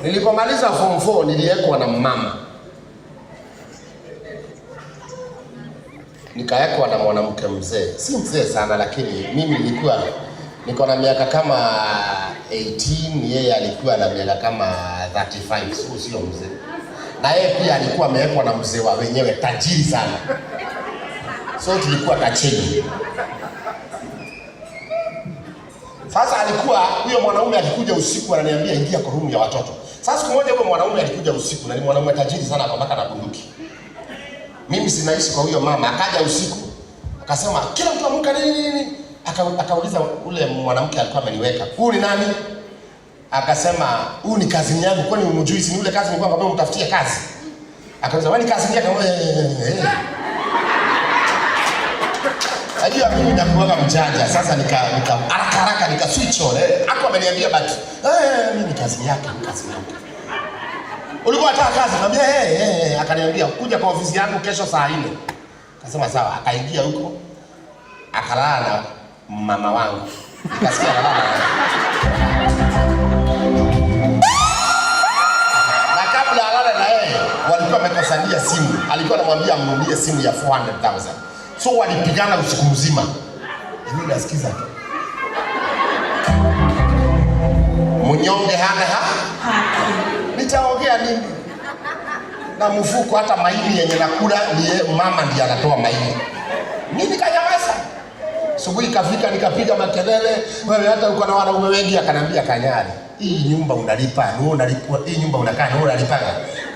Nilipomaliza form 4 niliekwa na mama. Nikaekwa na mwanamke mzee. Si mzee sana lakini mimi niko na miaka kama 18, yeye alikuwa na miaka kama 35, sio mzee. Na yeye pia alikuwa amewekwa na mzee wa wenyewe tajiri sana. So tulikuwa kacheni. Sasa alikuwa huyo mwanaume akikuja usiku ananiambia ingia kwa room ya watoto. Sasa siku moja huyo mwanaume alikuja usiku na ni mwanaume tajiri sana akapaka na bunduki. Mimi sinaishi kwa huyo mama, akaja usiku. Akasema kila mtu amka nini. Akauliza ule mwanamke alikuwa ameniweka. Huyu ni nani? Akasema huyu ni kazi yangu, kwani umjui si ule kazi nilikuwa ngombe mtafutie kazi. Akauliza wewe ni kazi yako kama Ajua mimi nakuwaga mjanja. Sasa nika haraka nika switch on. Hapo ameniambia but mimi ni kazi yake. Ulikuwa unataka kazi? Niambia akaniambia kuja kwa ofisi yangu kesho saa 4. Akasema sawa, akaingia huko. Akalala na mama wangu. Nikasikia analala. Na kabla alala na yeye, walikuwa wamekosania simu. Alikuwa anamwambia amrudie simu ya 400,000. So walipigana usiku mzima. Mimi nasikiza tu. Mnyonge hana haki. Nitaongea nini? Na mfuko hata maini yenye nakula ni mama ndiye anatoa maini. Mimi nikanyamaza. Asubuhi kafika nikapiga makelele, wewe hata uko na wanaume wengi, akanambia Kanyari, hii nyumba unalipa, ni wewe unalipa, hii nyumba unakaa ni wewe unalipa.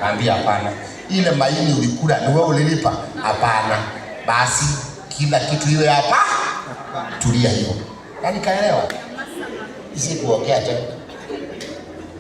Kaambia hapana. Ile maini ulikula ni wewe ulilipa? Hapana. Basi kila kitu iwe hapa. Tulia hivyo. Yaani kaelewa. Isi kuongea tena.